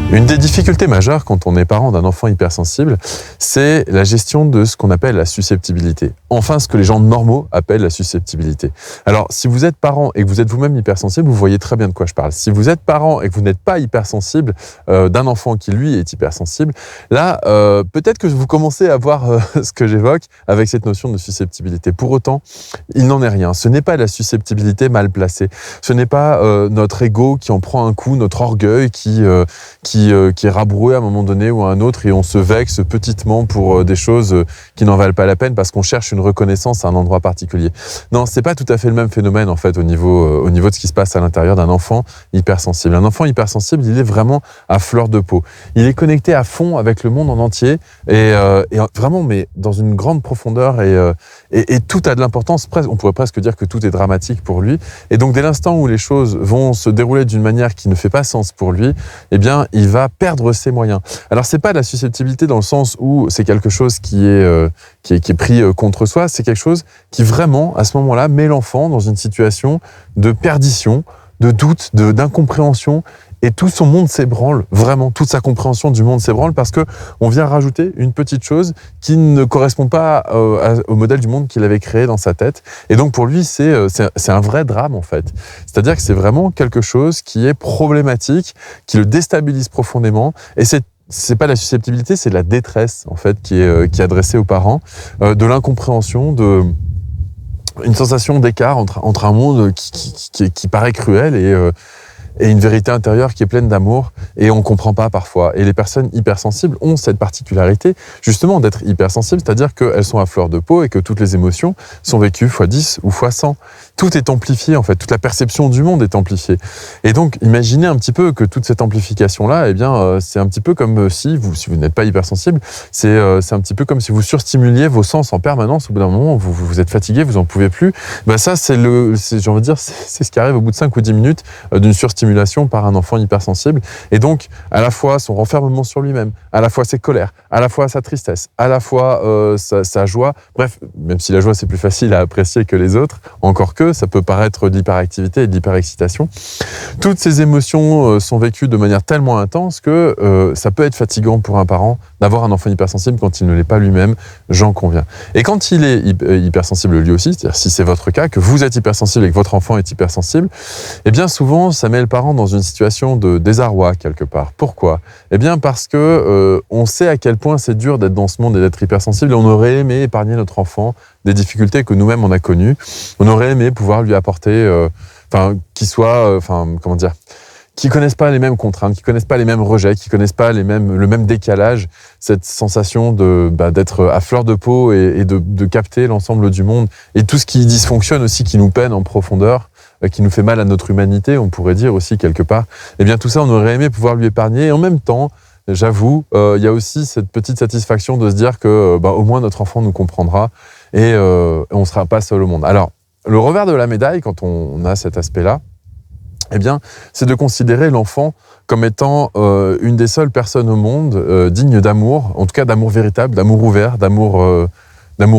Une des difficultés majeures quand on est parent d'un enfant hypersensible, c'est la gestion de ce qu'on appelle la susceptibilité. Enfin, ce que les gens normaux appellent la susceptibilité. Alors, si vous êtes parent et que vous êtes vous-même hypersensible, vous voyez très bien de quoi je parle. Si vous êtes parent et que vous n'êtes pas hypersensible d'un enfant qui, lui, est hypersensible, là, peut-être que vous commencez à voir ce que j'évoque avec cette notion de susceptibilité. Pour autant, il n'en est rien. Ce n'est pas la susceptibilité mal placée. Ce n'est pas notre ego qui en prend un coup, notre orgueil qui est rabroué à un moment donné ou à un autre et on se vexe petitement pour des choses qui n'en valent pas la peine parce qu'on cherche une reconnaissance à un endroit particulier. Non, c'est pas tout à fait le même phénomène en fait au niveau de ce qui se passe à l'intérieur d'un enfant hypersensible. Un enfant hypersensible, il est vraiment à fleur de peau. Il est connecté à fond avec le monde en entier et vraiment, mais dans une grande profondeur et tout a de l'importance. On pourrait presque dire que tout est dramatique pour lui. Et donc, dès l'instant où les choses vont se dérouler d'une manière qui ne fait pas sens pour lui, eh bien, il va perdre ses moyens. Alors, c'est pas de la susceptibilité dans le sens où c'est quelque chose qui est pris contre soi. C'est quelque chose qui vraiment, à ce moment-là, met l'enfant dans une situation de perdition, de doute, d'incompréhension. Et tout son monde s'ébranle, vraiment, toute sa compréhension du monde s'ébranle parce que on vient rajouter une petite chose qui ne correspond pas au modèle du monde qu'il avait créé dans sa tête. Et donc pour lui, c'est un vrai drame en fait. C'est-à-dire que c'est vraiment quelque chose qui est problématique, qui le déstabilise profondément. Et c'est pas la susceptibilité, c'est de la détresse en fait qui est adressée aux parents, de l'incompréhension, une sensation d'écart entre un monde qui paraît cruel et une vérité intérieure qui est pleine d'amour et on comprend pas parfois. Et les personnes hypersensibles ont cette particularité justement d'être hypersensibles, c'est-à-dire qu'elles sont à fleur de peau et que toutes les émotions sont vécues fois 10 ou fois 100. Tout est amplifié en fait, toute la perception du monde est amplifiée. Et donc imaginez un petit peu que toute cette amplification-là, eh bien c'est un petit peu comme si vous n'êtes pas hypersensible, c'est un petit peu comme si vous surstimuliez vos sens en permanence. Au bout d'un moment, vous êtes fatigué, vous en pouvez plus. Ben ça, c'est ce qui arrive au bout de 5 ou 10 minutes d'une surstimulation par un enfant hypersensible. Et donc, à la fois son renfermement sur lui-même, à la fois ses colères, à la fois sa tristesse, à la fois sa joie. Bref, même si la joie, c'est plus facile à apprécier que les autres, encore que ça peut paraître de l'hyperactivité et de l'hyperexcitation. Toutes ces émotions sont vécues de manière tellement intense que ça peut être fatigant pour un parent d'avoir un enfant hypersensible quand il ne l'est pas lui-même, j'en conviens. Et quand il est hypersensible lui aussi, c'est-à-dire si c'est votre cas, que vous êtes hypersensible et que votre enfant est hypersensible, eh bien souvent, ça met le parent dans une situation de désarroi quelque part. Pourquoi ? Eh bien parce que on sait à quel point c'est dur d'être dans ce monde et d'être hypersensible et on aurait aimé épargner notre enfant des difficultés que nous-mêmes on a connues. On aurait aimé pouvoir lui apporter, qui connaissent pas les mêmes contraintes, qui connaissent pas les mêmes rejets, qui connaissent pas le même décalage, cette sensation d'être à fleur de peau et de capter l'ensemble du monde et tout ce qui dysfonctionne aussi, qui nous peine en profondeur, qui nous fait mal à notre humanité, on pourrait dire aussi quelque part. Eh bien tout ça, on aurait aimé pouvoir lui épargner et en même temps, j'avoue, il y a aussi cette petite satisfaction de se dire que au moins notre enfant nous comprendra et on sera pas seul au monde. Alors, le revers de la médaille, quand on a cet aspect-là, eh bien, c'est de considérer l'enfant comme étant une des seules personnes au monde digne d'amour, en tout cas d'amour véritable, d'amour ouvert, d'amour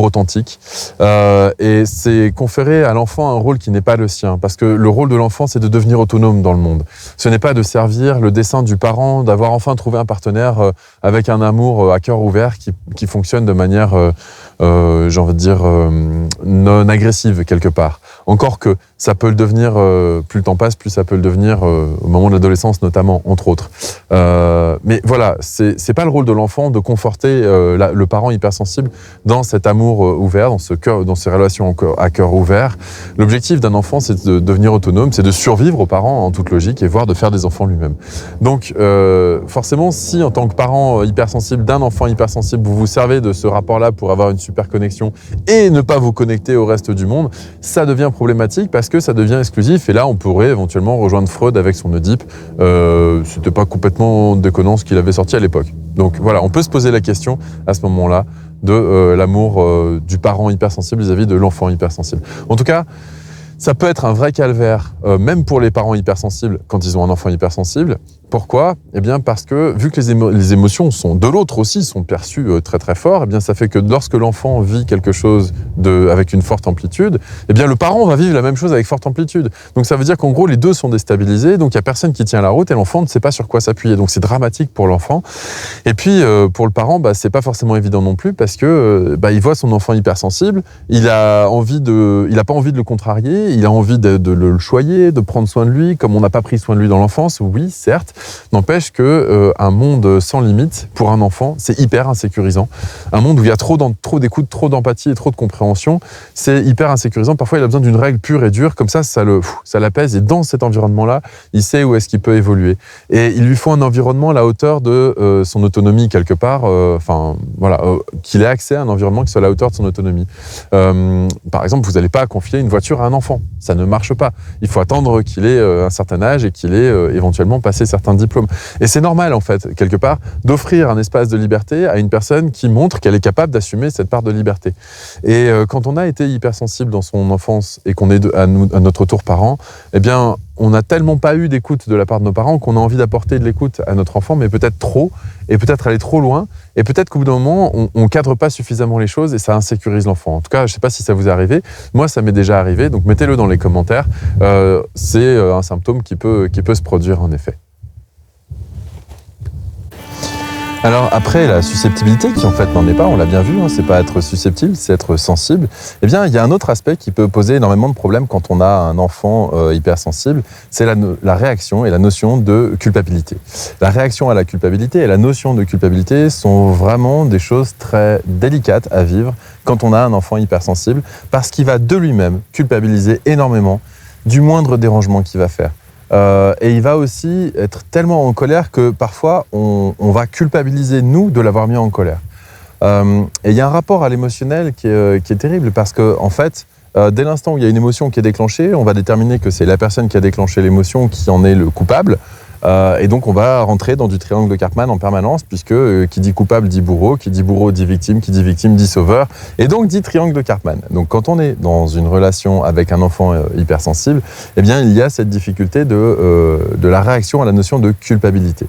authentique. Et c'est conférer à l'enfant un rôle qui n'est pas le sien. Parce que le rôle de l'enfant, c'est de devenir autonome dans le monde. Ce n'est pas de servir le dessein du parent, d'avoir enfin trouvé un partenaire avec un amour à cœur ouvert qui fonctionne de manière, non agressive quelque part. Encore que ça peut le devenir, plus le temps passe, plus ça peut le devenir au moment de l'adolescence notamment, entre autres. Mais voilà, c'est pas le rôle de l'enfant de conforter le parent hypersensible dans cet amour ouvert, dans ces relations à cœur ouvert. L'objectif d'un enfant, c'est de devenir autonome, c'est de survivre aux parents en toute logique et voire de faire des enfants lui-même. Donc forcément, si en tant que parent hypersensible d'un enfant hypersensible, vous vous servez de ce rapport-là pour avoir une super connexion et ne pas vous connecter au reste du monde, ça devient problématique parce que ça devient exclusif et là on pourrait éventuellement rejoindre Freud avec son Oedipe. C'était pas complètement déconnant ce qu'il avait sorti à l'époque. Donc voilà, on peut se poser la question à ce moment-là de l'amour du parent hypersensible vis-à-vis de l'enfant hypersensible. En tout cas, ça peut être un vrai calvaire, même pour les parents hypersensibles, quand ils ont un enfant hypersensible, Pourquoi? Eh bien parce que vu que les émotions sont de l'autre aussi sont perçues très très fort, eh bien ça fait que lorsque l'enfant vit quelque chose avec une forte amplitude, eh bien le parent va vivre la même chose avec forte amplitude. Donc ça veut dire qu'en gros les deux sont déstabilisés, donc il y a personne qui tient la route et l'enfant ne sait pas sur quoi s'appuyer. Donc c'est dramatique pour l'enfant. Et puis pour le parent, c'est pas forcément évident non plus parce que il voit son enfant hypersensible, il a pas envie de le contrarier, il a envie de le choyer, de prendre soin de lui, comme on n'a pas pris soin de lui dans l'enfance. Oui, certes. N'empêche que un monde sans limite pour un enfant, c'est hyper insécurisant. Un monde où il y a trop d'écoute, trop d'empathie et trop de compréhension, c'est hyper insécurisant. Parfois, il a besoin d'une règle pure et dure, comme ça l'apaise. Et dans cet environnement-là, il sait où est-ce qu'il peut évoluer. Et il lui faut un environnement à la hauteur de son autonomie quelque part. Qu'il ait accès à un environnement qui soit à la hauteur de son autonomie. Par exemple, vous n'allez pas confier une voiture à un enfant. Ça ne marche pas. Il faut attendre qu'il ait un certain âge et qu'il ait éventuellement passé certains diplômes. Et c'est normal, en fait, quelque part, d'offrir un espace de liberté à une personne qui montre qu'elle est capable d'assumer cette part de liberté. Et quand on a été hypersensible dans son enfance et qu'on est à notre tour parent, eh bien, on n'a tellement pas eu d'écoute de la part de nos parents qu'on a envie d'apporter de l'écoute à notre enfant, mais peut-être trop, et peut-être aller trop loin, et peut-être qu'au bout d'un moment, on ne cadre pas suffisamment les choses et ça insécurise l'enfant. En tout cas, je ne sais pas si ça vous est arrivé. Moi, ça m'est déjà arrivé, donc mettez-le dans les commentaires. C'est un symptôme qui peut se produire, en effet. Alors après, la susceptibilité, qui en fait n'en est pas, on l'a bien vu, c'est pas être susceptible, c'est être sensible. Eh bien, il y a un autre aspect qui peut poser énormément de problèmes quand on a un enfant hypersensible, c'est la réaction et la notion de culpabilité. La réaction à la culpabilité et la notion de culpabilité sont vraiment des choses très délicates à vivre quand on a un enfant hypersensible, parce qu'il va de lui-même culpabiliser énormément du moindre dérangement qu'il va faire. Et il va aussi être tellement en colère que parfois on va culpabiliser nous de l'avoir mis en colère. Et il y a un rapport à l'émotionnel qui est terrible parce que en fait, dès l'instant où il y a une émotion qui est déclenchée, on va déterminer que c'est la personne qui a déclenché l'émotion qui en est le coupable. Et donc on va rentrer dans du triangle de Karpman en permanence puisque qui dit coupable dit bourreau, qui dit bourreau dit victime dit sauveur, et donc dit triangle de Karpman. Donc quand on est dans une relation avec un enfant hypersensible, eh bien il y a cette difficulté de la réaction à la notion de culpabilité.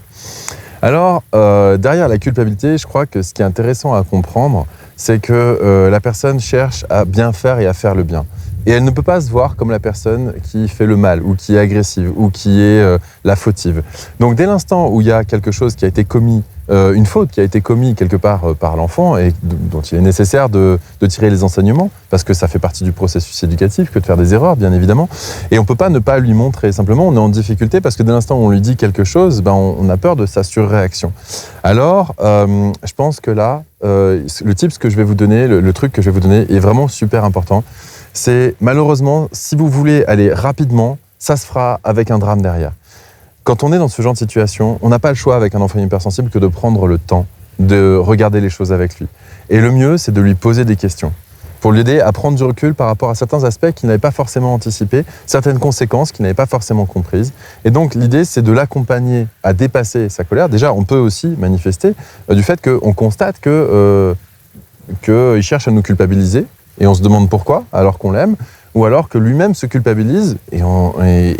Alors derrière la culpabilité, je crois que ce qui est intéressant à comprendre, c'est que la personne cherche à bien faire et à faire le bien. Et elle ne peut pas se voir comme la personne qui fait le mal, ou qui est agressive, ou qui est la fautive. Donc dès l'instant où il y a quelque chose qui a été commis, une faute qui a été commise quelque part par l'enfant, et dont il est nécessaire de tirer les enseignements, parce que ça fait partie du processus éducatif que de faire des erreurs, bien évidemment. Et on ne peut pas ne pas lui montrer, simplement on est en difficulté, parce que dès l'instant où on lui dit quelque chose, on a peur de sa surréaction. Alors, je pense que là, le tips que je vais vous donner, le truc que je vais vous donner est vraiment super important. C'est malheureusement, si vous voulez aller rapidement, ça se fera avec un drame derrière. Quand on est dans ce genre de situation, on n'a pas le choix avec un enfant hypersensible que de prendre le temps de regarder les choses avec lui. Et le mieux, c'est de lui poser des questions pour l'aider à prendre du recul par rapport à certains aspects qu'il n'avait pas forcément anticipés, certaines conséquences qu'il n'avait pas forcément comprises. Et donc, l'idée, c'est de l'accompagner à dépasser sa colère. Déjà, on peut aussi manifester du fait qu'on constate qu'il cherche à nous culpabiliser, et on se demande pourquoi, alors qu'on l'aime, ou alors que lui-même se culpabilise et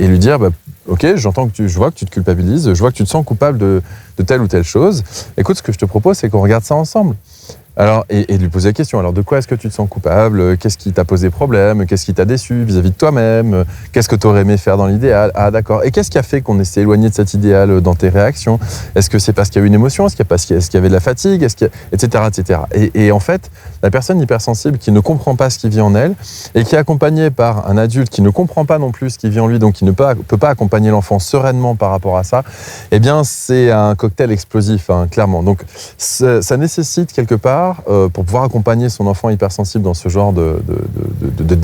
lui dire ok, je vois que tu te culpabilises, je vois que tu te sens coupable de telle ou telle chose. Écoute, ce que je te propose, c'est qu'on regarde ça ensemble. Alors, et lui poser la question, alors de quoi est-ce que tu te sens coupable? Qu'est-ce qui t'a posé problème? Qu'est-ce qui t'a déçu vis-à-vis de toi-même? Qu'est-ce que tu aurais aimé faire dans l'idéal? Ah d'accord. Et qu'est-ce qui a fait qu'on s'est éloigné de cet idéal dans tes réactions? Est-ce que c'est parce qu'il y a eu une émotion? Est-ce qu'il y avait de la fatigue? Etc., etc. Et en fait, la personne hypersensible qui ne comprend pas ce qui vit en elle et qui est accompagnée par un adulte qui ne comprend pas non plus ce qui vit en lui, donc qui ne peut pas accompagner l'enfant sereinement par rapport à ça, eh bien c'est un cocktail explosif, clairement. Donc ça nécessite quelque part, pour pouvoir accompagner son enfant hypersensible dans ce genre de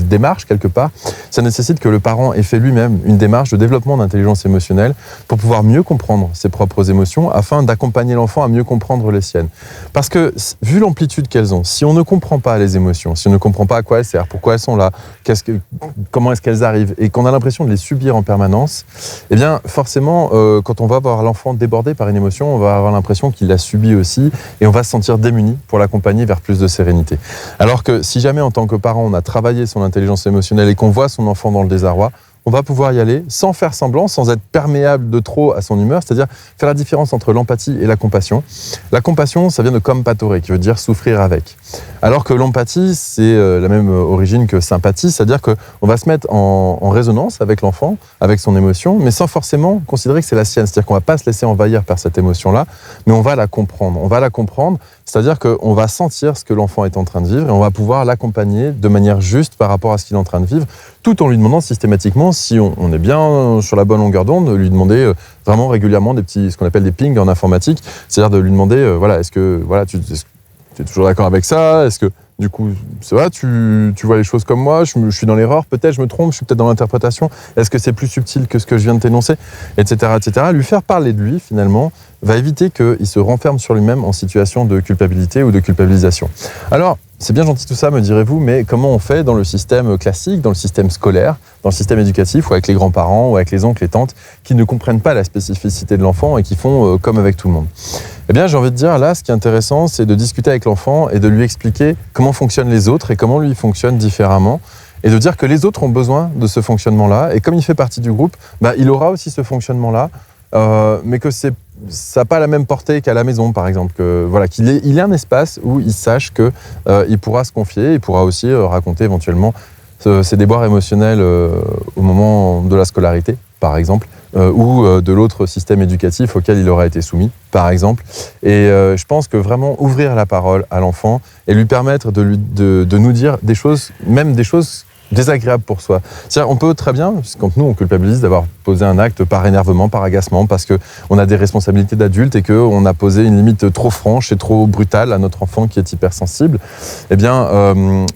démarche, quelque part, ça nécessite que le parent ait fait lui-même une démarche de développement d'intelligence émotionnelle pour pouvoir mieux comprendre ses propres émotions afin d'accompagner l'enfant à mieux comprendre les siennes. Parce que, vu l'amplitude qu'elles ont, si on ne comprend pas les émotions, si on ne comprend pas à quoi elles servent, pourquoi elles sont là, comment est-ce qu'elles arrivent, et qu'on a l'impression de les subir en permanence, eh bien, forcément, quand on va voir l'enfant débordé par une émotion, on va avoir l'impression qu'il l'a subi aussi, et on va se sentir démuni pour l'accompagner vers plus de sérénité. Alors que si jamais en tant que parent on a travaillé son intelligence émotionnelle et qu'on voit son enfant dans le désarroi, on va pouvoir y aller sans faire semblant, sans être perméable de trop à son humeur, c'est-à-dire faire la différence entre l'empathie et la compassion. La compassion, ça vient de compatore, qui veut dire souffrir avec. Alors que l'empathie, c'est la même origine que sympathie, c'est-à-dire qu'on va se mettre en résonance avec l'enfant, avec son émotion, mais sans forcément considérer que c'est la sienne. C'est-à-dire qu'on ne va pas se laisser envahir par cette émotion-là, mais on va la comprendre. On va la comprendre, c'est-à-dire qu'on va sentir ce que l'enfant est en train de vivre et on va pouvoir l'accompagner de manière juste par rapport à ce qu'il est en train de vivre, tout en lui demandant systématiquement, si on est bien sur la bonne longueur d'onde, de lui demander vraiment régulièrement des petits, ce qu'on appelle des pings en informatique, c'est-à-dire de lui demander, voilà, est-ce que tu es toujours d'accord avec ça? Est-ce que du coup, c'est vrai, tu vois les choses comme moi, je suis dans l'erreur, peut-être je me trompe, je suis peut-être dans l'interprétation, est-ce que c'est plus subtil que ce que je viens de t'énoncer, etc., etc. Lui faire parler de lui, finalement, va éviter qu'il se renferme sur lui-même en situation de culpabilité ou de culpabilisation. Alors, c'est bien gentil tout ça, me direz-vous, mais comment on fait dans le système classique, dans le système scolaire, dans le système éducatif, ou avec les grands-parents, ou avec les oncles et tantes, qui ne comprennent pas la spécificité de l'enfant et qui font comme avec tout le monde? Eh bien, j'ai envie de dire, là, ce qui est intéressant, c'est de discuter avec l'enfant et de lui expliquer comment fonctionnent les autres et comment lui fonctionne différemment, et de dire que les autres ont besoin de ce fonctionnement-là, et comme il fait partie du groupe, il aura aussi ce fonctionnement-là, mais que ça n'a pas la même portée qu'à la maison, par exemple. Qu'il ait un espace où il sache qu'il pourra se confier, il pourra aussi raconter éventuellement ses déboires émotionnels au moment de la scolarité, par exemple, ou de l'autre système éducatif auquel il aura été soumis, par exemple. Et je pense que vraiment ouvrir la parole à l'enfant et lui permettre de nous dire des choses, même des choses désagréable pour soi. C'est-à-dire, on peut très bien, quand nous on culpabilise d'avoir posé un acte par énervement, par agacement, parce qu'on a des responsabilités d'adulte et qu'on a posé une limite trop franche et trop brutale à notre enfant qui est hypersensible, eh bien,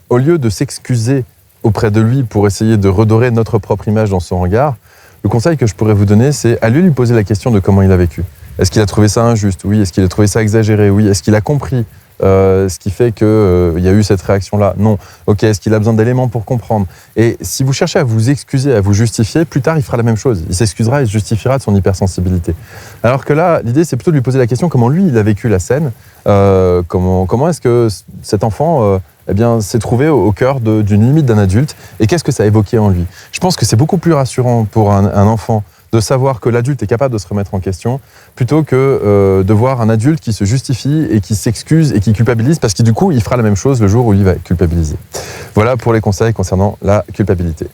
au lieu de s'excuser auprès de lui pour essayer de redorer notre propre image dans son regard, le conseil que je pourrais vous donner, c'est à lui poser la question de comment il a vécu. Est-ce qu'il a trouvé ça injuste? Oui. Est-ce qu'il a trouvé ça exagéré? Oui. Est-ce qu'il a compris ce qui fait qu'il y a eu cette réaction-là? Non. Ok, est-ce qu'il a besoin d'éléments pour comprendre? Et si vous cherchez à vous excuser, à vous justifier, plus tard, il fera la même chose. Il s'excusera et se justifiera de son hypersensibilité. Alors que là, l'idée, c'est plutôt de lui poser la question comment lui, il a vécu la scène, comment est-ce que cet enfant s'est trouvé au cœur d'une limite d'un adulte, et qu'est-ce que ça a évoqué en lui? Je pense que c'est beaucoup plus rassurant pour un enfant de savoir que l'adulte est capable de se remettre en question, plutôt que de voir un adulte qui se justifie et qui s'excuse et qui culpabilise, parce que du coup, il fera la même chose le jour où il va culpabiliser. Voilà pour les conseils concernant la culpabilité.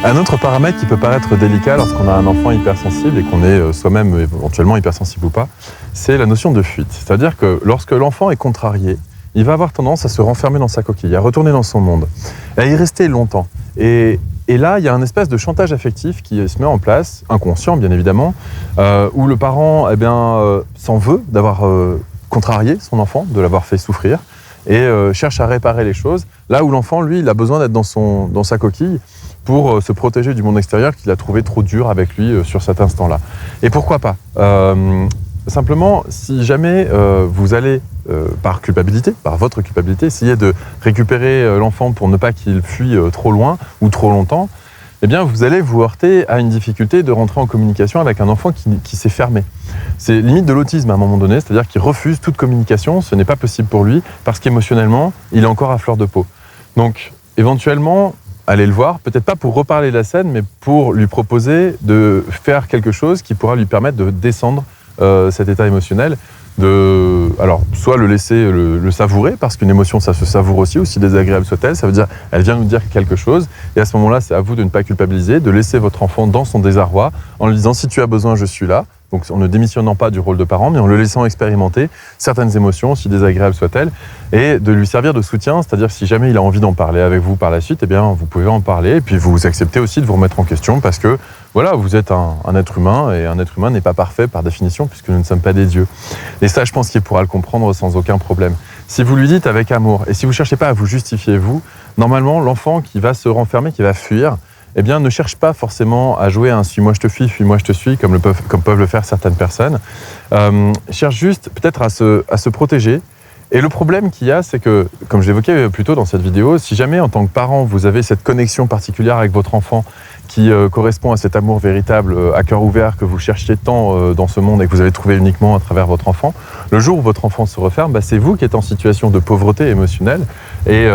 Un autre paramètre qui peut paraître délicat lorsqu'on a un enfant hypersensible et qu'on est soi-même éventuellement hypersensible ou pas, c'est la notion de fuite. C'est-à-dire que lorsque l'enfant est contrarié, il va avoir tendance à se renfermer dans sa coquille, à retourner dans son monde, à y rester longtemps. Et là, il y a un espèce de chantage affectif qui se met en place, inconscient bien évidemment, où le parent s'en veut d'avoir contrarié son enfant, de l'avoir fait souffrir, et cherche à réparer les choses, là où l'enfant, lui, il a besoin d'être dans sa coquille pour se protéger du monde extérieur qu'il a trouvé trop dur avec lui sur cet instant-là. Et pourquoi pas simplement, si jamais vous allez, par culpabilité, par votre culpabilité, essayer de récupérer l'enfant pour ne pas qu'il fuit trop loin ou trop longtemps, eh bien, vous allez vous heurter à une difficulté de rentrer en communication avec un enfant qui s'est fermé. C'est limite de l'autisme à un moment donné, c'est-à-dire qu'il refuse toute communication, ce n'est pas possible pour lui, parce qu'émotionnellement, il est encore à fleur de peau. Donc, éventuellement, allez le voir, peut-être pas pour reparler de la scène, mais pour lui proposer de faire quelque chose qui pourra lui permettre de descendre cet état émotionnel, alors soit le laisser le savourer, parce qu'une émotion ça se savoure aussi désagréable soit-elle, ça veut dire elle vient nous dire quelque chose, et à ce moment-là c'est à vous de ne pas culpabiliser, de laisser votre enfant dans son désarroi en lui disant si tu as besoin je suis là, donc en ne démissionnant pas du rôle de parent, mais en le laissant expérimenter certaines émotions, aussi désagréables soient-elles, et de lui servir de soutien, c'est-à-dire si jamais il a envie d'en parler avec vous par la suite, eh bien vous pouvez en parler, et puis vous acceptez aussi de vous remettre en question, parce que voilà, vous êtes un être humain, et un être humain n'est pas parfait par définition, puisque nous ne sommes pas des dieux. Et ça, je pense qu'il pourra le comprendre sans aucun problème. Si vous lui dites avec amour, et si vous ne cherchez pas à vous justifier vous, normalement, l'enfant qui va se renfermer, qui va fuir, eh bien, ne cherche pas forcément à jouer un « suis-moi je te fuis-moi je te suis » comme peuvent le faire certaines personnes. Cherche juste peut-être à se protéger. Et le problème qu'il y a, c'est que, comme je l'évoquais plus tôt dans cette vidéo, si jamais en tant que parent, vous avez cette connexion particulière avec votre enfant qui correspond à cet amour véritable, à cœur ouvert, que vous cherchiez tant dans ce monde et que vous avez trouvé uniquement à travers votre enfant, le jour où votre enfant se referme, c'est vous qui êtes en situation de pauvreté émotionnelle et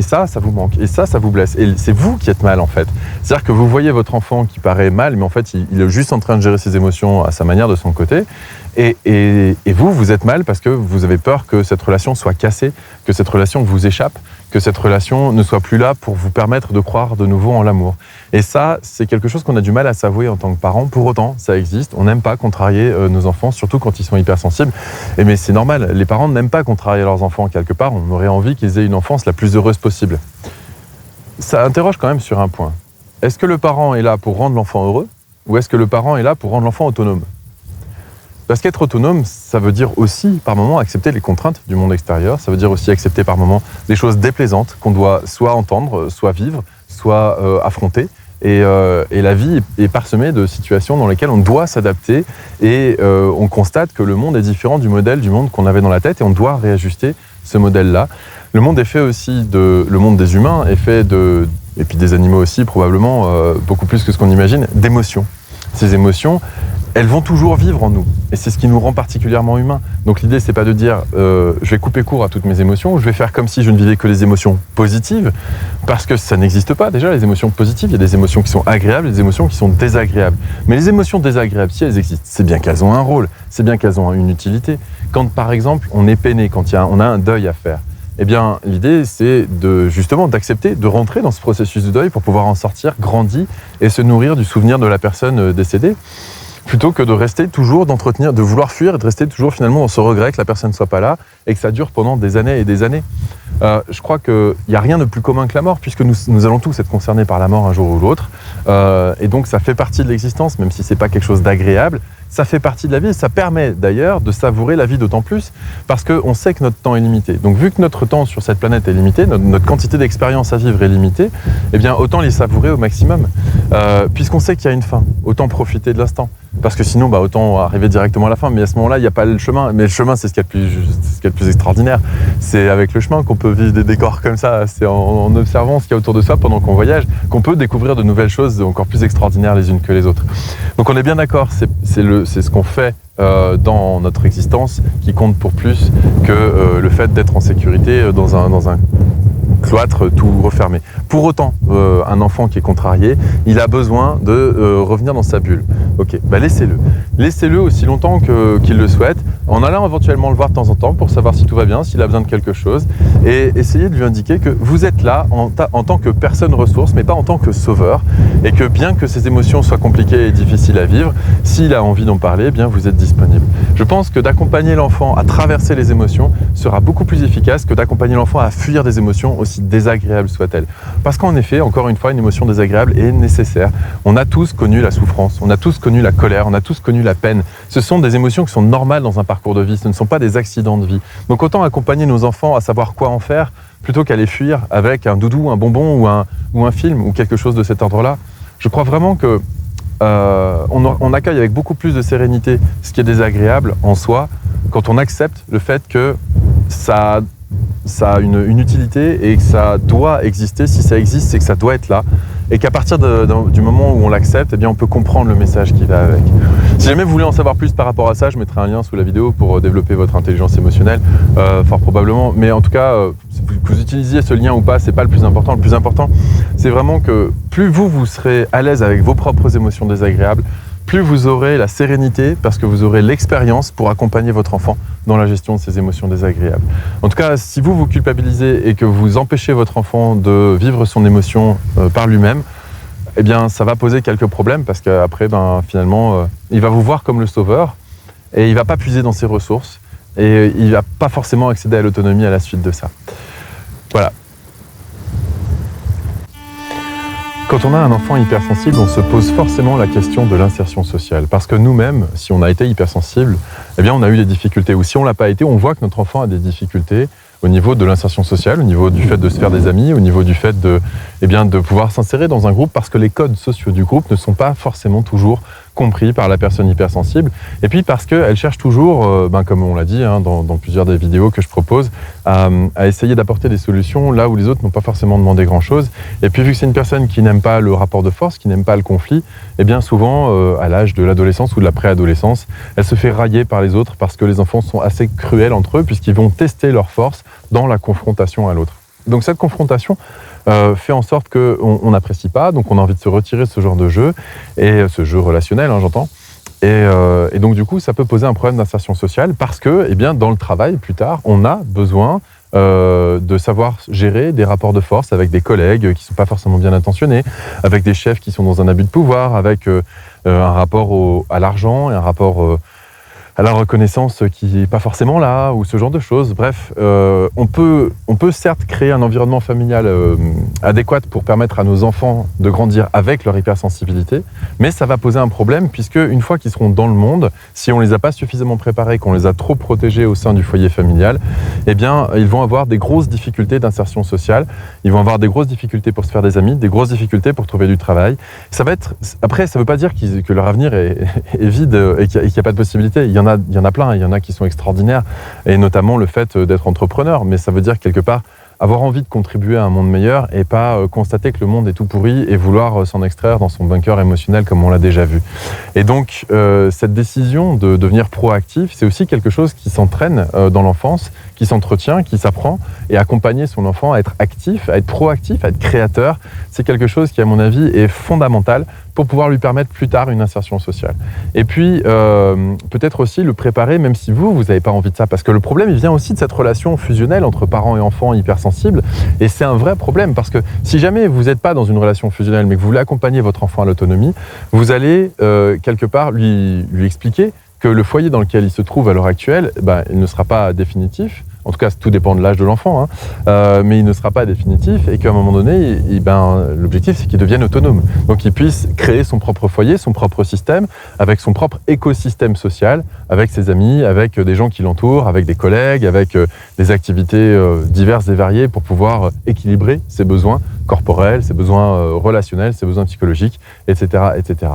ça vous manque, et ça vous blesse. Et c'est vous qui êtes mal en fait. C'est-à-dire que vous voyez votre enfant qui paraît mal, mais en fait il est juste en train de gérer ses émotions à sa manière, de son côté. Et vous êtes mal parce que vous avez peur que cette relation soit cassée, que cette relation vous échappe, que cette relation ne soit plus là pour vous permettre de croire de nouveau en l'amour. Et ça, c'est quelque chose qu'on a du mal à s'avouer en tant que parents. Pour autant, ça existe. On n'aime pas contrarier nos enfants, surtout quand ils sont hypersensibles. Mais c'est normal, les parents n'aiment pas contrarier leurs enfants quelque part. On aurait envie qu'ils aient une enfance la plus heureuse possible. Ça interroge quand même sur un point. Est-ce que le parent est là pour rendre l'enfant heureux ou est-ce que le parent est là pour rendre l'enfant autonome ? Parce qu'être autonome, ça veut dire aussi, par moments, accepter les contraintes du monde extérieur. Ça veut dire aussi accepter, par moments, des choses déplaisantes qu'on doit soit entendre, soit vivre, soit affronter. Et la vie est parsemée de situations dans lesquelles on doit s'adapter et on constate que le monde est différent du modèle du monde qu'on avait dans la tête et on doit réajuster ce modèle-là. Le monde est fait aussi le monde des humains est fait et puis des animaux aussi probablement, beaucoup plus que ce qu'on imagine, d'émotions. Ces émotions, elles vont toujours vivre en nous. Et c'est ce qui nous rend particulièrement humains. Donc l'idée, c'est pas de dire je vais couper court à toutes mes émotions, je vais faire comme si je ne vivais que les émotions positives, parce que ça n'existe pas déjà, les émotions positives. Il y a des émotions qui sont agréables et des émotions qui sont désagréables. Mais les émotions désagréables, si elles existent, c'est bien qu'elles ont un rôle, c'est bien qu'elles ont une utilité. Quand par exemple, on est peiné, quand on a un deuil à faire, eh bien, l'idée, c'est justement d'accepter, de rentrer dans ce processus de deuil pour pouvoir en sortir grandi et se nourrir du souvenir de la personne décédée, plutôt que de rester toujours, d'entretenir, de vouloir fuir et de rester toujours finalement dans ce regret que la personne ne soit pas là et que ça dure pendant des années et des années. Je crois qu'il n'y a rien de plus commun que la mort, puisque nous allons tous être concernés par la mort un jour ou l'autre. Et donc ça fait partie de l'existence, même si ce n'est pas quelque chose d'agréable. Ça fait partie de la vie et ça permet d'ailleurs de savourer la vie d'autant plus parce qu'on sait que notre temps est limité. Donc vu que notre temps sur cette planète est limité, notre quantité d'expérience à vivre est limitée, eh bien autant les savourer au maximum. Puisqu'on sait qu'il y a une fin, autant profiter de l'instant. Parce que sinon, autant arriver directement à la fin. Mais à ce moment-là, il n'y a pas le chemin. Mais le chemin, c'est ce qu'il y a de plus extraordinaire. C'est avec le chemin qu'on peut vivre des décors comme ça. C'est en observant ce qu'il y a autour de soi pendant qu'on voyage qu'on peut découvrir de nouvelles choses encore plus extraordinaires les unes que les autres. Donc on est bien d'accord, c'est ce qu'on fait dans notre existence qui compte pour plus que le fait d'être en sécurité dans un cloître tout refermé. Pour autant, un enfant qui est contrarié, il a besoin de revenir dans sa bulle. Ok, laissez-le. Laissez-le aussi longtemps qu'il le souhaite, en allant éventuellement le voir de temps en temps pour savoir si tout va bien, s'il a besoin de quelque chose, et essayez de lui indiquer que vous êtes là en tant que personne ressource, mais pas en tant que sauveur, et que bien que ses émotions soient compliquées et difficiles à vivre, s'il a envie d'en parler, eh bien vous êtes disponible. Je pense que d'accompagner l'enfant à traverser les émotions sera beaucoup plus efficace que d'accompagner l'enfant à fuir des émotions aussi désagréables soient-elles. Parce qu'en effet, encore une fois, une émotion désagréable est nécessaire. On a tous connu la souffrance, on a tous connu la colère, on a tous connu la peine. Ce sont des émotions qui sont normales dans un parcours de vie, ce ne sont pas des accidents de vie. Donc autant accompagner nos enfants à savoir quoi en faire, plutôt qu'à les fuir avec un doudou, un bonbon ou un film ou quelque chose de cet ordre-là. Je crois vraiment que on accueille avec beaucoup plus de sérénité ce qui est désagréable en soi quand on accepte le fait que ça a une utilité et que ça doit exister. Si ça existe, c'est que ça doit être là. Et qu'à partir du moment où on l'accepte, eh bien, on peut comprendre le message qui va avec. Si jamais vous voulez en savoir plus par rapport à ça, je mettrai un lien sous la vidéo pour développer votre intelligence émotionnelle, fort probablement. Mais en tout cas, que vous utilisiez ce lien ou pas, c'est pas le plus important. Le plus important, c'est vraiment que plus vous serez à l'aise avec vos propres émotions désagréables, plus vous aurez la sérénité parce que vous aurez l'expérience pour accompagner votre enfant dans la gestion de ces émotions désagréables. En tout cas, si vous culpabilisez et que vous empêchez votre enfant de vivre son émotion par lui-même, eh bien, ça va poser quelques problèmes parce qu'après, finalement, il va vous voir comme le sauveur et il ne va pas puiser dans ses ressources et il ne va pas forcément accéder à l'autonomie à la suite de ça. Voilà. Quand on a un enfant hypersensible, on se pose forcément la question de l'insertion sociale. Parce que nous-mêmes, si on a été hypersensible, eh bien on a eu des difficultés. Ou si on ne l'a pas été, on voit que notre enfant a des difficultés au niveau de l'insertion sociale, au niveau du fait de se faire des amis, au niveau du fait de pouvoir s'insérer dans un groupe, parce que les codes sociaux du groupe ne sont pas forcément toujours compris par la personne hypersensible. Et puis parce qu'elle cherche toujours, comme on l'a dit dans plusieurs des vidéos que je propose, à essayer d'apporter des solutions là où les autres n'ont pas forcément demandé grand-chose. Et puis vu que c'est une personne qui n'aime pas le rapport de force, qui n'aime pas le conflit, eh bien souvent, à l'âge de l'adolescence ou de la préadolescence, elle se fait railler par les autres parce que les enfants sont assez cruels entre eux puisqu'ils vont tester leur force dans la confrontation à l'autre. Donc cette confrontation fait en sorte qu'on n'apprécie pas, donc on a envie de se retirer de ce genre de jeu, et ce jeu relationnel, j'entends. Et donc du coup, ça peut poser un problème d'insertion sociale parce que, eh bien, dans le travail, plus tard, on a besoin de savoir gérer des rapports de force avec des collègues qui ne sont pas forcément bien intentionnés, avec des chefs qui sont dans un abus de pouvoir, avec un rapport à l'argent et un rapport à la reconnaissance qui n'est pas forcément là, ou ce genre de choses. Bref, on peut certes créer un environnement familial adéquat pour permettre à nos enfants de grandir avec leur hypersensibilité, mais ça va poser un problème puisque une fois qu'ils seront dans le monde, si on ne les a pas suffisamment préparés, qu'on les a trop protégés au sein du foyer familial, eh bien, ils vont avoir des grosses difficultés d'insertion sociale, ils vont avoir des grosses difficultés pour se faire des amis, des grosses difficultés pour trouver du travail. Après, ça ne veut pas dire que leur avenir est vide et qu'il n'y a pas de possibilité. Il y en a plein, il y en a qui sont extraordinaires, et notamment le fait d'être entrepreneur, mais ça veut dire quelque part avoir envie de contribuer à un monde meilleur et pas constater que le monde est tout pourri et vouloir s'en extraire dans son bunker émotionnel comme on l'a déjà vu. Et donc cette décision de devenir proactif, c'est aussi quelque chose qui s'entraîne dans l'enfance, qui s'entretient, qui s'apprend, et accompagner son enfant à être actif, à être proactif, à être créateur, c'est quelque chose qui à mon avis est fondamental pour pouvoir lui permettre plus tard une insertion sociale. Et puis, peut-être aussi le préparer, même si vous n'avez pas envie de ça, parce que le problème, il vient aussi de cette relation fusionnelle entre parents et enfants hypersensibles, et c'est un vrai problème, parce que si jamais vous n'êtes pas dans une relation fusionnelle, mais que vous voulez accompagner votre enfant à l'autonomie, vous allez quelque part lui expliquer que le foyer dans lequel il se trouve à l'heure actuelle, il ne sera pas définitif. En tout cas, tout dépend de l'âge de l'enfant, mais il ne sera pas définitif, et qu'à un moment donné, l'objectif, c'est qu'il devienne autonome. Donc, qu'il puisse créer son propre foyer, son propre système, avec son propre écosystème social, avec ses amis, avec des gens qui l'entourent, avec des collègues, avec des activités diverses et variées pour pouvoir équilibrer ses besoins corporels, ses besoins relationnels, ses besoins psychologiques, etc., etc.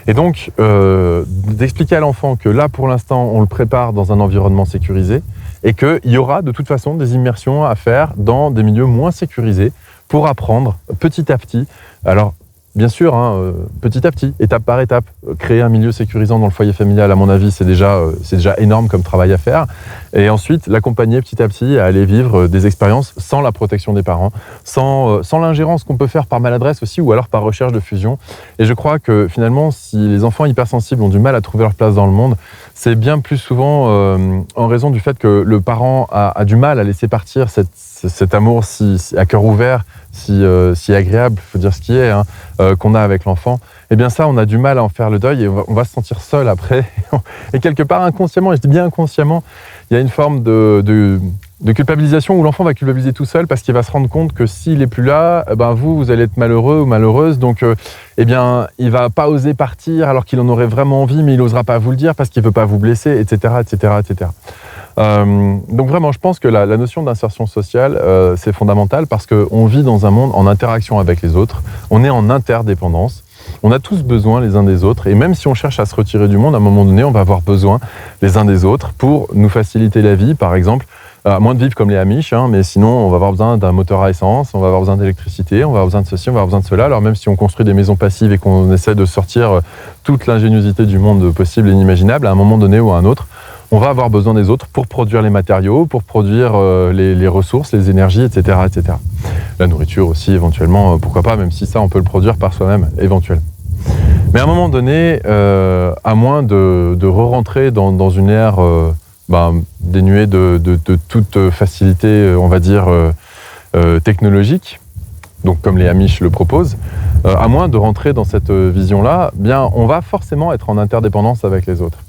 Et donc, d'expliquer à l'enfant que là, pour l'instant, on le prépare dans un environnement sécurisé, et qu'il y aura de toute façon des immersions à faire dans des milieux moins sécurisés pour apprendre petit à petit. Alors, bien sûr, petit à petit, étape par étape, créer un milieu sécurisant dans le foyer familial, à mon avis, c'est déjà énorme comme travail à faire. Et ensuite, l'accompagner petit à petit à aller vivre des expériences sans la protection des parents, sans l'ingérence qu'on peut faire par maladresse aussi, ou alors par recherche de fusion. Et je crois que finalement, si les enfants hypersensibles ont du mal à trouver leur place dans le monde, c'est bien plus souvent en raison du fait que le parent a du mal à laisser partir cet amour à cœur ouvert, si agréable, il faut dire ce qui est, qu'on a avec l'enfant. Eh bien ça, on a du mal à en faire le deuil, et on va se sentir seul après. Et quelque part, inconsciemment, et je dis bien inconsciemment, il y a une forme de culpabilisation où l'enfant va culpabiliser tout seul parce qu'il va se rendre compte que s'il n'est plus là, vous allez être malheureux ou malheureuse. Donc, il ne va pas oser partir alors qu'il en aurait vraiment envie, mais il n'osera pas vous le dire parce qu'il ne veut pas vous blesser, etc., etc., etc. Donc vraiment, je pense que la notion d'insertion sociale, c'est fondamental parce qu'on vit dans un monde en interaction avec les autres, on est en interdépendance, on a tous besoin les uns des autres, et même si on cherche à se retirer du monde, à un moment donné, on va avoir besoin les uns des autres pour nous faciliter la vie, par exemple, à moins de vivre comme les Amish, mais sinon on va avoir besoin d'un moteur à essence, on va avoir besoin d'électricité, on va avoir besoin de ceci, on va avoir besoin de cela. Alors même si on construit des maisons passives et qu'on essaie de sortir toute l'ingéniosité du monde possible et inimaginable, à un moment donné ou à un autre, on va avoir besoin des autres pour produire les matériaux, pour produire les ressources, les énergies, etc., etc. La nourriture aussi, éventuellement, pourquoi pas, même si ça, on peut le produire par soi-même, éventuellement. Mais à un moment donné, à moins de re-rentrer dans une ère dénuée de toute facilité, on va dire, technologique, donc comme les Amish le proposent, à moins de rentrer dans cette vision-là, bien, on va forcément être en interdépendance avec les autres.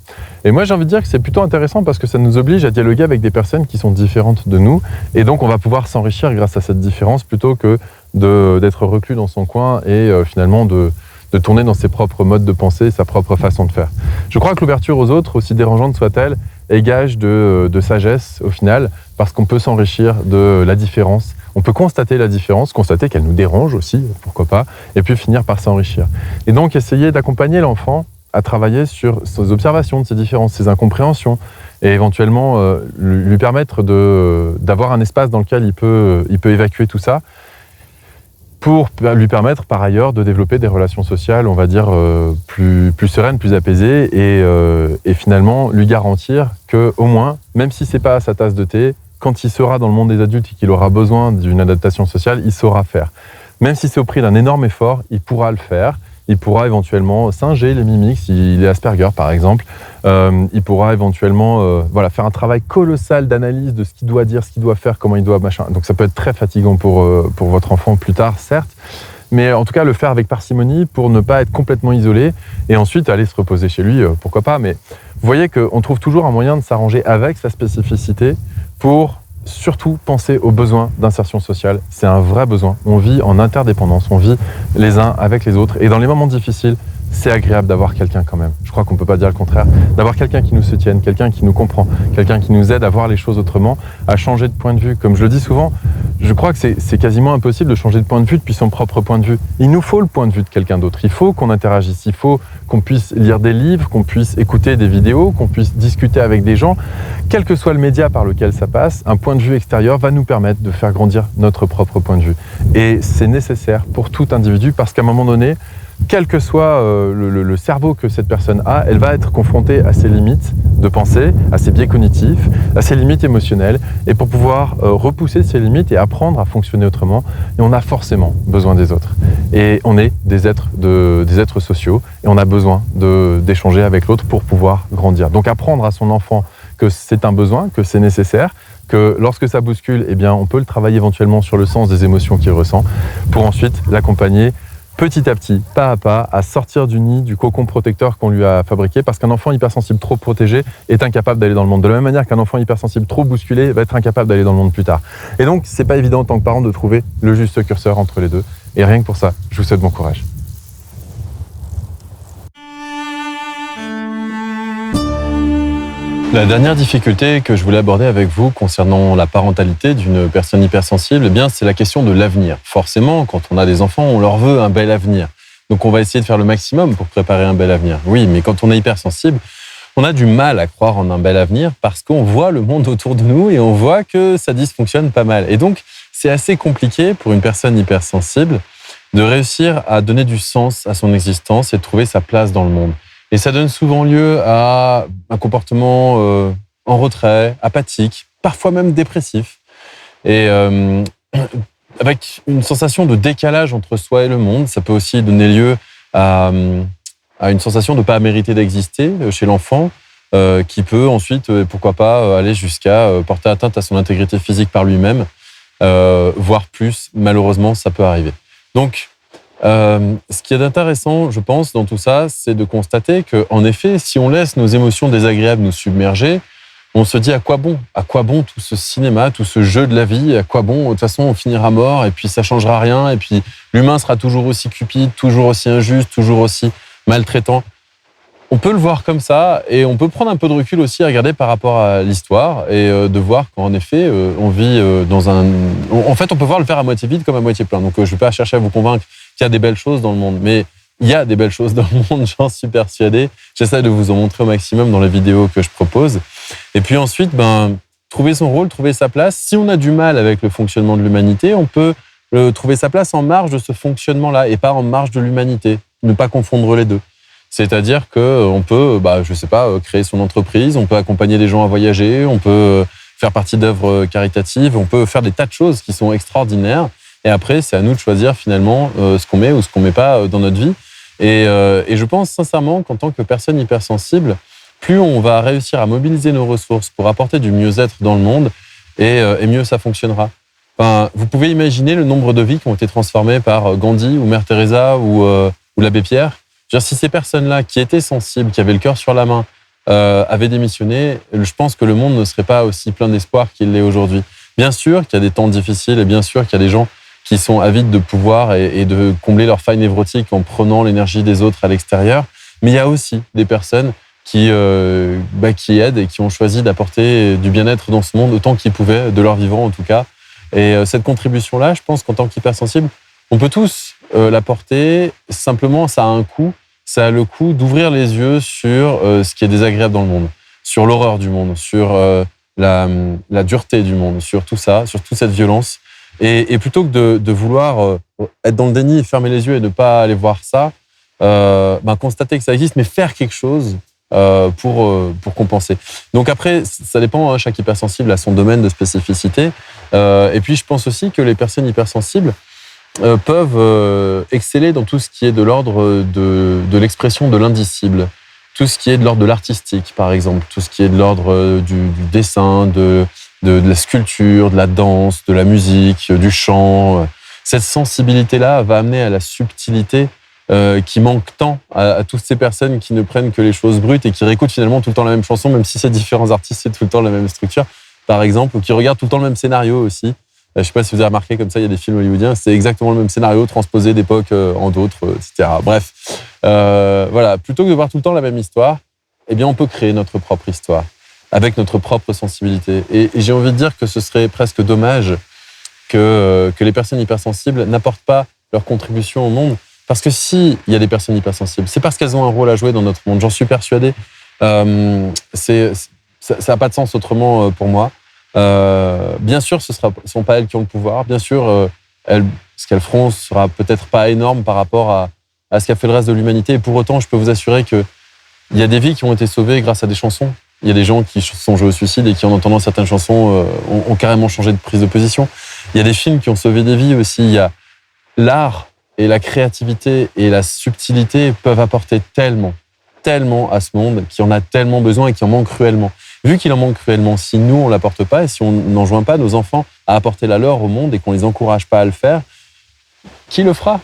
Et moi, j'ai envie de dire que c'est plutôt intéressant parce que ça nous oblige à dialoguer avec des personnes qui sont différentes de nous, et donc on va pouvoir s'enrichir grâce à cette différence plutôt que d'être reclus dans son coin et finalement de tourner dans ses propres modes de pensée, sa propre façon de faire. Je crois que l'ouverture aux autres, aussi dérangeante soit-elle, est gage de sagesse au final, parce qu'on peut s'enrichir de la différence. On peut constater la différence, constater qu'elle nous dérange aussi, pourquoi pas, et puis finir par s'enrichir. Et donc essayer d'accompagner l'enfant à travailler sur ses observations de ces différences, ses incompréhensions, et éventuellement lui permettre d'avoir un espace dans lequel il peut évacuer tout ça, pour lui permettre par ailleurs de développer des relations sociales, on va dire, plus sereines, plus apaisées, et finalement lui garantir qu'au moins, même si c'est pas sa tasse de thé, quand il sera dans le monde des adultes et qu'il aura besoin d'une adaptation sociale, il saura faire. Même si c'est au prix d'un énorme effort, il pourra le faire. Il pourra éventuellement singer les mimiques s'il est Asperger, par exemple. Il pourra éventuellement faire un travail colossal d'analyse de ce qu'il doit dire, ce qu'il doit faire, comment il doit machin. Donc ça peut être très fatigant pour votre enfant plus tard, certes. Mais en tout cas, le faire avec parcimonie pour ne pas être complètement isolé et ensuite aller se reposer chez lui, pourquoi pas. Mais vous voyez qu'on trouve toujours un moyen de s'arranger avec sa spécificité pour surtout penser aux besoins d'insertion sociale. C'est un vrai besoin. On vit en interdépendance, on vit les uns avec les autres. Et dans les moments difficiles, c'est agréable d'avoir quelqu'un quand même. Je crois qu'on ne peut pas dire le contraire. D'avoir quelqu'un qui nous soutienne, quelqu'un qui nous comprend, quelqu'un qui nous aide à voir les choses autrement, à changer de point de vue. Comme je le dis souvent, je crois que c'est quasiment impossible de changer de point de vue depuis son propre point de vue. Il nous faut le point de vue de quelqu'un d'autre. Il faut qu'on interagisse. Il faut qu'on puisse lire des livres, qu'on puisse écouter des vidéos, qu'on puisse discuter avec des gens. Quel que soit le média par lequel ça passe, un point de vue extérieur va nous permettre de faire grandir notre propre point de vue. Et c'est nécessaire pour tout individu parce qu'à un moment donné, quel que soit le cerveau que cette personne a, elle va être confrontée à ses limites de pensée, à ses biais cognitifs, à ses limites émotionnelles. Et pour pouvoir repousser ces limites et apprendre à fonctionner autrement, et on a forcément besoin des autres. Et on est des êtres sociaux et on a besoin d'échanger avec l'autre pour pouvoir grandir. Donc apprendre à son enfant que c'est un besoin, que c'est nécessaire, que lorsque ça bouscule, eh bien, on peut le travailler éventuellement sur le sens des émotions qu'il ressent pour ensuite l'accompagner petit à petit, pas à pas, à sortir du nid, du cocon protecteur qu'on lui a fabriqué, parce qu'un enfant hypersensible trop protégé est incapable d'aller dans le monde. De la même manière qu'un enfant hypersensible trop bousculé va être incapable d'aller dans le monde plus tard. Et donc, c'est pas évident en tant que parent de trouver le juste curseur entre les deux. Et rien que pour ça, je vous souhaite bon courage. La dernière difficulté que je voulais aborder avec vous concernant la parentalité d'une personne hypersensible, eh bien, c'est la question de l'avenir. Forcément, quand on a des enfants, on leur veut un bel avenir. Donc on va essayer de faire le maximum pour préparer un bel avenir. Oui, mais quand on est hypersensible, on a du mal à croire en un bel avenir parce qu'on voit le monde autour de nous et on voit que ça dysfonctionne pas mal. Et donc, c'est assez compliqué pour une personne hypersensible de réussir à donner du sens à son existence et de trouver sa place dans le monde. Et ça donne souvent lieu à un comportement en retrait, apathique, parfois même dépressif. Et avec une sensation de décalage entre soi et le monde, ça peut aussi donner lieu à une sensation de ne pas mériter d'exister chez l'enfant, qui peut ensuite, pourquoi pas, aller jusqu'à porter atteinte à son intégrité physique par lui-même, voire plus, malheureusement, ça peut arriver. Donc, ce qui est intéressant, je pense, dans tout ça, c'est de constater qu'en effet, si on laisse nos émotions désagréables nous submerger, on se dit à quoi bon tout ce cinéma, tout ce jeu de la vie, à quoi bon, de toute façon on finira mort et puis ça changera rien et puis l'humain sera toujours aussi cupide, toujours aussi injuste, toujours aussi maltraitant. On peut le voir comme ça et on peut prendre un peu de recul aussi à regarder par rapport à l'histoire et de voir qu'en effet on vit dans un... En fait on peut voir le verre à moitié vide comme à moitié plein, donc je ne vais pas chercher à vous convaincre qu'il y a des belles choses dans le monde, mais il y a des belles choses dans le monde, j'en suis persuadé. J'essaie de vous en montrer au maximum dans les vidéos que je propose. Et puis ensuite, trouver son rôle, trouver sa place. Si on a du mal avec le fonctionnement de l'humanité, on peut trouver sa place en marge de ce fonctionnement-là et pas en marge de l'humanité. Ne pas confondre les deux. C'est-à-dire qu'on peut, créer son entreprise, on peut accompagner des gens à voyager, on peut faire partie d'œuvres caritatives, on peut faire des tas de choses qui sont extraordinaires. Et après, c'est à nous de choisir finalement ce qu'on met ou ce qu'on met pas dans notre vie. Et je pense sincèrement qu'en tant que personne hypersensible, plus on va réussir à mobiliser nos ressources pour apporter du mieux-être dans le monde, et mieux ça fonctionnera. Enfin, vous pouvez imaginer le nombre de vies qui ont été transformées par Gandhi ou Mère Teresa ou l'abbé Pierre. Je veux dire, si ces personnes-là qui étaient sensibles, qui avaient le cœur sur la main, avaient démissionné, je pense que le monde ne serait pas aussi plein d'espoir qu'il l'est aujourd'hui. Bien sûr qu'il y a des temps difficiles et bien sûr qu'il y a des gens qui sont avides de pouvoir et de combler leurs failles névrotiques en prenant l'énergie des autres à l'extérieur. Mais il y a aussi des personnes qui aident et qui ont choisi d'apporter du bien-être dans ce monde autant qu'ils pouvaient, de leur vivant en tout cas. Et cette contribution-là, je pense qu'en tant qu'hypersensible, on peut tous l'apporter. Simplement, ça a un coût ça a le coup d'ouvrir les yeux sur ce qui est désagréable dans le monde, sur l'horreur du monde, sur la dureté du monde, sur tout ça, sur toute cette violence. Et plutôt que de vouloir être dans le déni, fermer les yeux et ne pas aller voir ça, constater que ça existe, mais faire quelque chose pour compenser. Donc après, ça dépend, hein, chaque hypersensible a son domaine de spécificité. Et puis je pense aussi que les personnes hypersensibles peuvent exceller dans tout ce qui est de l'ordre de l'expression de l'indicible, tout ce qui est de l'ordre de l'artistique, par exemple, tout ce qui est de l'ordre du dessin, de la sculpture, de la danse, de la musique, du chant. Cette sensibilité-là va amener à la subtilité qui manque tant à toutes ces personnes qui ne prennent que les choses brutes et qui réécoutent finalement tout le temps la même chanson, même si c'est différents artistes, c'est tout le temps la même structure, par exemple, ou qui regardent tout le temps le même scénario aussi. Je ne sais pas si vous avez remarqué, comme ça, il y a des films hollywoodiens, c'est exactement le même scénario, transposé d'époque en d'autres, etc. Bref, voilà, plutôt que de voir tout le temps la même histoire, eh bien, on peut créer notre propre histoire, avec notre propre sensibilité. Et j'ai envie de dire que ce serait presque dommage que les personnes hypersensibles n'apportent pas leur contribution au monde. Parce que s'il y a des personnes hypersensibles, c'est parce qu'elles ont un rôle à jouer dans notre monde. J'en suis persuadé. Ça n'a pas de sens autrement pour moi. Bien sûr, ce ne sont pas elles qui ont le pouvoir. Bien sûr, ce qu'elles feront sera peut-être pas énorme par rapport à ce qu'a fait le reste de l'humanité. Et pour autant, je peux vous assurer qu'il y a des vies qui ont été sauvées grâce à des chansons. Il y a des gens qui sont joués au suicide et qui, en entendant certaines chansons, ont carrément changé de prise de position. Il y a des films qui ont sauvé des vies aussi. Il y a l'art et la créativité et la subtilité peuvent apporter tellement à ce monde, qui en a tellement besoin et qui en manque cruellement. Vu qu'il en manque cruellement, si nous, on ne l'apporte pas et si on n'enjoint pas nos enfants à apporter la leur au monde et qu'on ne les encourage pas à le faire, qui le fera ?